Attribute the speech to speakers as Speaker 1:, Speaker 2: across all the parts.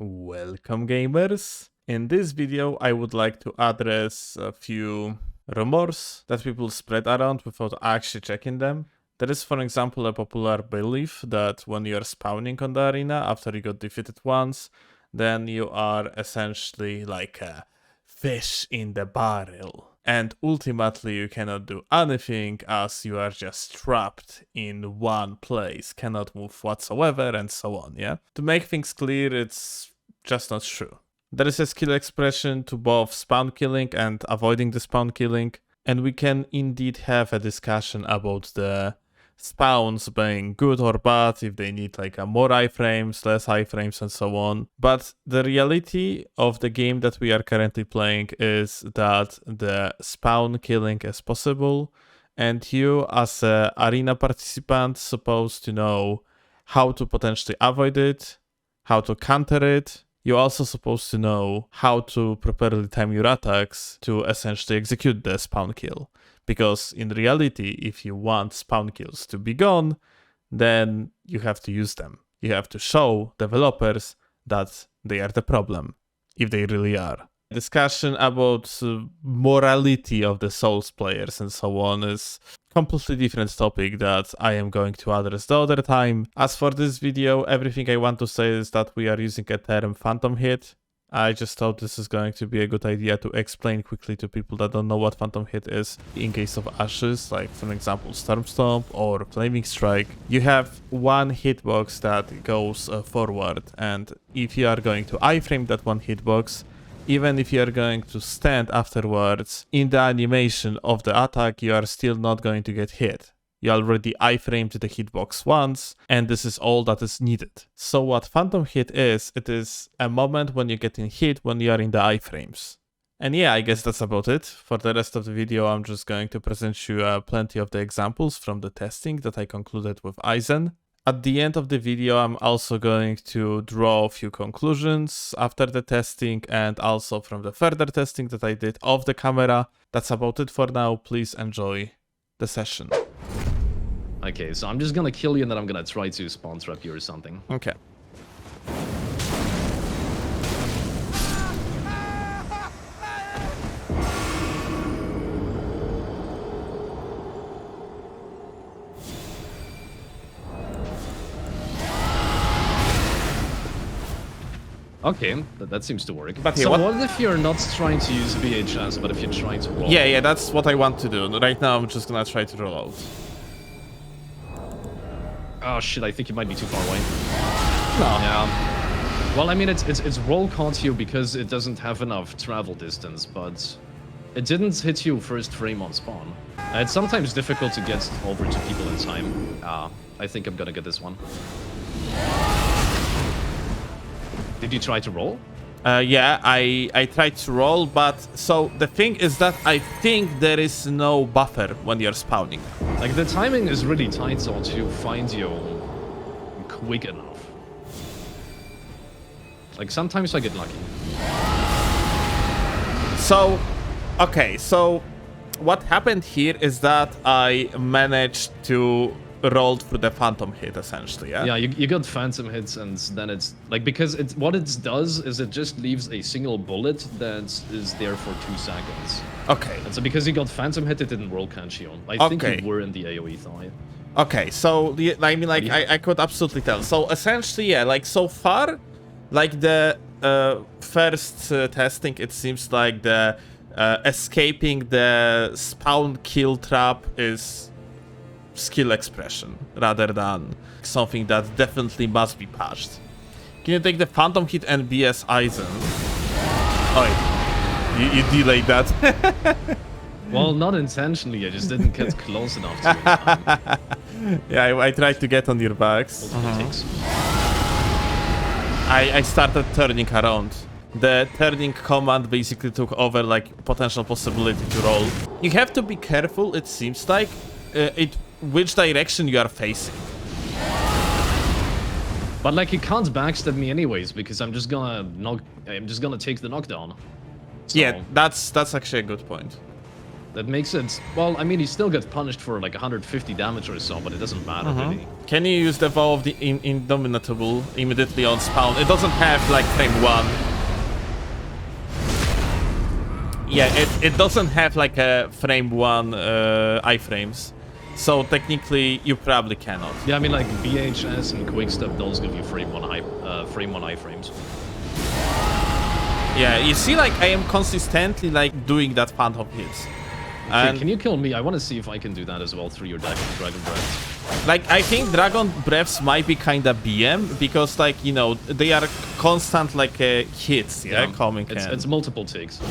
Speaker 1: Welcome gamers! In this video I would like to address a few rumors that people spread around without actually checking them. There is, for example, a popular belief that when you are spawning on the arena after you got defeated once, then you are essentially like a fish in the barrel. And ultimately you cannot do anything as you are just trapped in one place, cannot move whatsoever and so on, yeah? To make things clear, it's just not true. There is a skill expression to both spawn killing and avoiding the spawn killing, and we can indeed have a discussion about the spawns being good or bad, if they need like a more iframes, less iframes and so on. But the reality of the game that we are currently playing is that the spawn killing is possible, and you as an arena participant supposed to know how to potentially avoid it, how to counter it. You're also supposed to know how to properly time your attacks to essentially execute the spawn kill. Because in reality, if you want spawn kills to be gone, then you have to use them. You have to show developers that they are the problem, if they really are. Discussion about morality of the Souls players and so on is completely different topic that I am going to address the other time. As for this video, everything I want to say is that we are using a term phantom hit. I just thought this is going to be a good idea to explain quickly to people that don't know what phantom hit is. In case of ashes, like for example Storm Stomp or Flaming Strike, you have one hitbox that goes forward, and if you are going to iframe that one hitbox, even if you are going to stand afterwards in the animation of the attack, you are still not going to get hit. You already iframed the hitbox once, and this is all that is needed. So what phantom hit is, it is a moment when you're getting hit when you are in the iframes. And yeah, I guess that's about it. For the rest of the video, I'm just going to present you plenty of the examples from the testing that I concluded with Elden. At the end of the video, I'm also going to draw a few conclusions after the testing and also from the further testing that I did off the camera. That's about it for now. Please enjoy the session.
Speaker 2: Okay, so I'm just gonna kill you and then I'm gonna try to spawn trap you or something.
Speaker 1: Okay.
Speaker 2: Okay, that seems to work.
Speaker 1: But
Speaker 2: so
Speaker 1: what
Speaker 2: if you're not trying to use VHS, but if you're trying to roll?
Speaker 1: Yeah, that's what I want to do. Right now, I'm just gonna try to roll out.
Speaker 2: Oh shit, I think you might be too far away.
Speaker 1: No.
Speaker 2: Yeah. Well, I mean, it's roll caught you because it doesn't have enough travel distance, but it didn't hit you first frame on spawn. It's sometimes difficult to get over to people in time. I think I'm gonna get this one. Did you try to roll?
Speaker 1: Yeah, I tried to roll, but so the thing is that I think there is no buffer when you're spawning.
Speaker 2: Like, the timing is really tight so to find you quick enough. Like, sometimes I get lucky.
Speaker 1: So, okay, so what happened here is that I managed to roll through the phantom hit, essentially, yeah?
Speaker 2: Yeah, you got phantom hits, and then it's like, because what it does is it just leaves a single bullet that is there for 2 seconds.
Speaker 1: Okay.
Speaker 2: And so because you got phantom hit, it didn't roll catch you. I think you were in the AoE thigh.
Speaker 1: Okay, so I mean, like, I could absolutely tell. So essentially, yeah, like so far, like the first testing, it seems like the escaping the spawn kill trap is skill expression rather than something that definitely must be patched. Can you take the phantom hit and BS Eisen? Oh, you delayed that.
Speaker 2: Well, not intentionally, I just didn't get close enough to it.
Speaker 1: Yeah, I tried to get on your backs. I started turning around. The turning command basically took over like potential possibility to roll. You have to be careful, it seems like, which direction you are facing.
Speaker 2: But like, you can't backstab me anyways because I'm just gonna take the knockdown. So...
Speaker 1: Yeah, that's actually a good point.
Speaker 2: That makes it... Well, I mean, he still gets punished for like 150 damage or so, but it doesn't matter really.
Speaker 1: Can you use the Vow of the Indomitable immediately on spawn? It doesn't have like frame 1. Yeah, it doesn't have like a frame 1 iframes. So technically, you probably cannot.
Speaker 2: Yeah, I mean, like BHS and Quickstep, those give you frame 1 iframes.
Speaker 1: Yeah, you see, like, I am consistently, like, doing that phantom hits.
Speaker 2: Okay, can you kill me? I want to see if I can do that as well through your Dragon Breath.
Speaker 1: Like, I think Dragon Breaths might be kinda BM, because, like, you know, they are constant, like, hits, yeah, coming in.
Speaker 2: It's multiple ticks.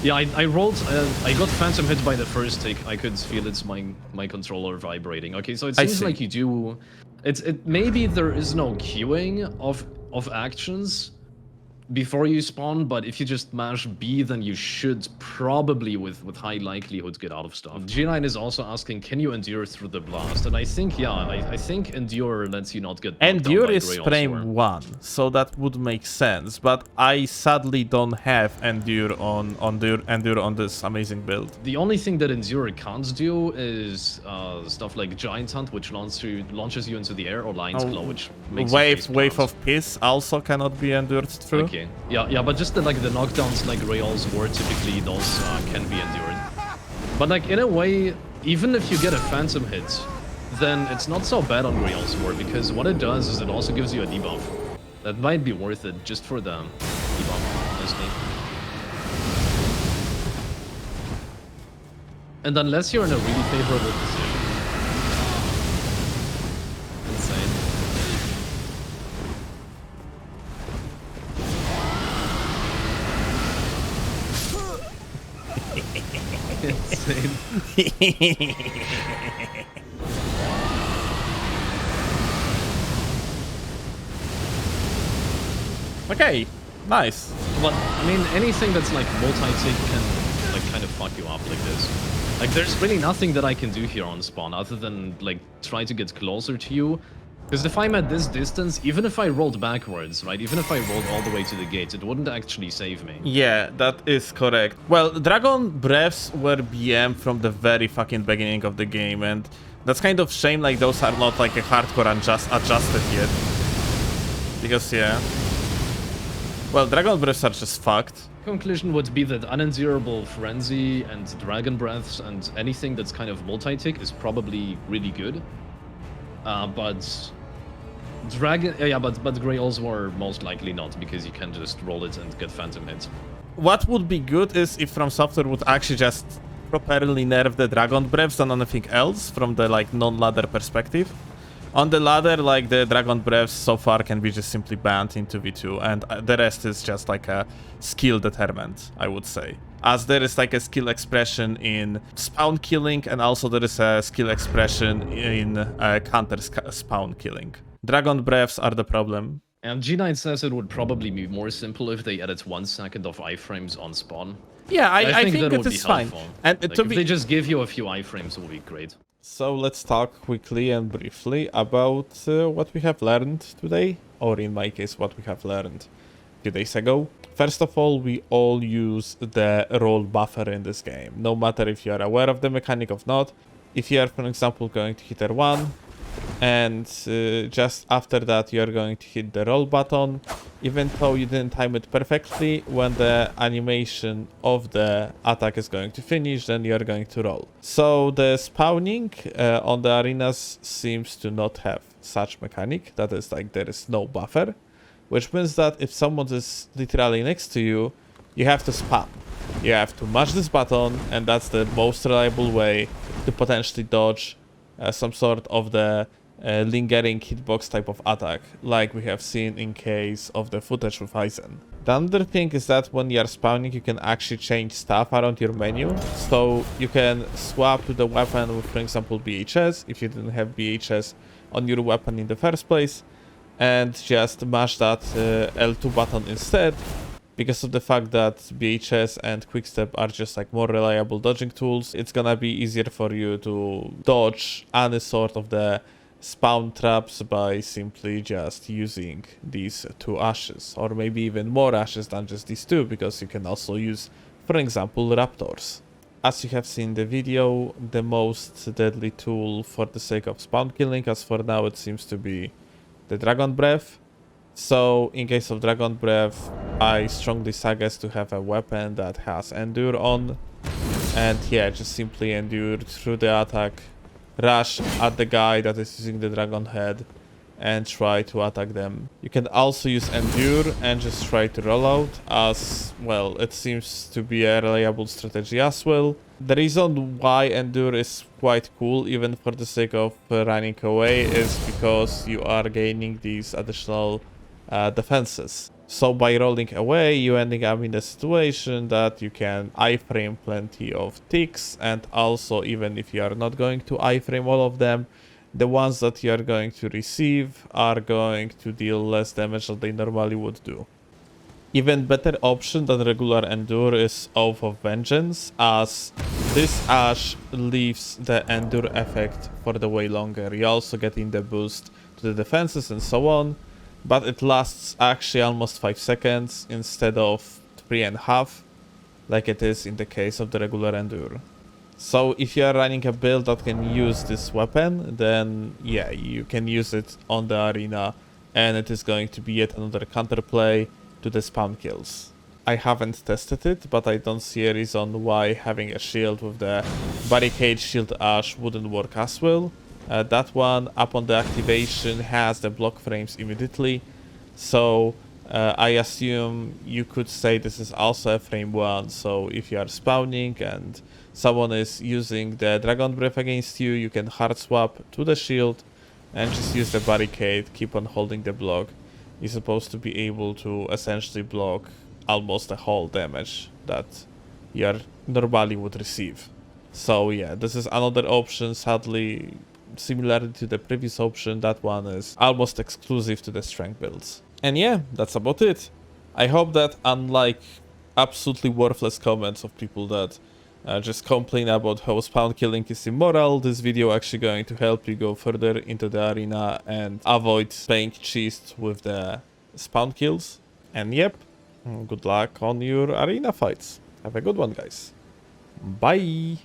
Speaker 2: Yeah, I rolled, I got Phantom hit by the first tick. I could feel it's my controller vibrating. Okay, so it seems like you do... Maybe there is no queuing of actions before you spawn, but if you just mash B, then you should probably, with high likelihood, get out of stuff. G9 is also asking, can you endure through the blast? And I think, yeah, I think endure lets you not get knocked
Speaker 1: Endure
Speaker 2: down by
Speaker 1: is
Speaker 2: Grey
Speaker 1: frame
Speaker 2: Elsewhere.
Speaker 1: 1, so that would make sense, but I sadly don't have endure on this amazing build.
Speaker 2: The only thing that endure can't do is stuff like Giant Hunt, which launches you into the air, or Lion's Claw, which makes
Speaker 1: Wave of Piss also cannot be endured through.
Speaker 2: Okay. Yeah, but just the knockdowns like Rails were typically those can be endured. But like in a way, even if you get a Phantom hit, then it's not so bad on Rails War, because what it does is it also gives you a debuff. That might be worth it just for the debuff, honestly. And unless you're in a really favorable position. Insane. Insane.
Speaker 1: Okay, nice.
Speaker 2: But I mean, anything that's like multi-tick can like kind of fuck you up like this. Like, there's really nothing that I can do here on spawn other than like try to get closer to you. Because if I'm at this distance, even if I rolled backwards, right? Even if I rolled all the way to the gate, it wouldn't actually save me.
Speaker 1: Yeah, that is correct. Well, Dragon Breaths were BM from the very fucking beginning of the game, and that's kind of shame, like, those are not, like, a hardcore adjusted yet. Because, yeah. Well, Dragon Breaths are just fucked.
Speaker 2: Conclusion would be that Unendurable Frenzy and Dragon Breaths and anything that's kind of multi-tick is probably really good. But Grey Elsewhere most likely not, because you can just roll it and get Phantom hits.
Speaker 1: What would be good is if From Software would actually just properly nerf the Dragon Breaths than anything else from the, like, non-ladder perspective. On the ladder, like, the Dragon Breaths so far can be just simply banned into V2, and the rest is just like a skill determinant, I would say. As there is like a skill expression in spawn killing, and also there is a skill expression in counter spawn killing. Dragon Breaths are the problem.
Speaker 2: And G9 says it would probably be more simple if they added 1 second of iframes on spawn.
Speaker 1: Yeah, I think
Speaker 2: that
Speaker 1: it
Speaker 2: would be
Speaker 1: is fine.
Speaker 2: And like, if they just give you a few iframes, it would be great.
Speaker 1: So let's talk quickly and briefly about what we have learned today, or in my case, what we have learned a few days ago. First of all, we all use the roll buffer in this game, no matter if you are aware of the mechanic or not. If you are, for example, going to hit R1, and just after that you are going to hit the roll button, even though you didn't time it perfectly, when the animation of the attack is going to finish, then you are going to roll. So the spawning on the arenas seems to not have such mechanic, that is, like, there is no buffer, which means that if someone is literally next to you, you have to spam. You have to mash this button, and that's the most reliable way to potentially dodge some sort of the lingering hitbox type of attack, like we have seen in case of the footage with Aizen. The other thing is that when you are spawning, you can actually change stuff around your menu. So you can swap to the weapon with, for example, BHS, if you didn't have BHS on your weapon in the first place, and just mash that L2 button instead, because of the fact that BHS and Quickstep are just like more reliable dodging tools. It's gonna be easier for you to dodge any sort of the spawn traps by simply just using these 2 ashes, or maybe even more ashes than just these 2, because you can also use, for example, raptors. As you have seen in the video, the most deadly tool for the sake of spawn killing, as for now it seems to be the Dragon Breath. So in case of Dragon Breath, I strongly suggest to have a weapon that has Endure on, and yeah, just simply endure through the attack, rush at the guy that is using the dragon head, and try to attack them. You can also use endure and just try to roll out, as well, it seems to be a reliable strategy as well. The reason why endure is quite cool, even for the sake of running away, is because you are gaining these additional defenses. So by rolling away, you ending up in a situation that you can iframe plenty of ticks, and also even if you are not going to iframe all of them, the ones that you are going to receive are going to deal less damage than they normally would do. Even better option than regular endure is Oath of Vengeance, as this ash leaves the endure effect for the way longer. You also get in the boost to the defenses and so on, but it lasts actually almost 5 seconds instead of 3.5, like it is in the case of the regular endure. So if you are running a build that can use this weapon, then yeah, you can use it on the arena, and it is going to be yet another counterplay to the spawn kills. I haven't tested it, but I don't see a reason why having a shield with the barricade shield ash wouldn't work as well. That one, upon the activation, has the block frames immediately, so I assume you could say this is also a frame 1, so if you are spawning and someone is using the Dragon Breath against you, you can hard swap to the shield and just use the barricade, keep on holding the block. You're supposed to be able to essentially block almost the whole damage that you normally would receive. So yeah, this is another option. Sadly, similarly to the previous option, that one is almost exclusive to the strength builds. And yeah, that's about it. I hope that, unlike absolutely worthless comments of people that just complain about how spawn killing is immoral, this video actually going to help you go further into the arena and avoid being cheesed with the spawn kills. And yep, good luck on your arena fights. Have a good one, guys. Bye!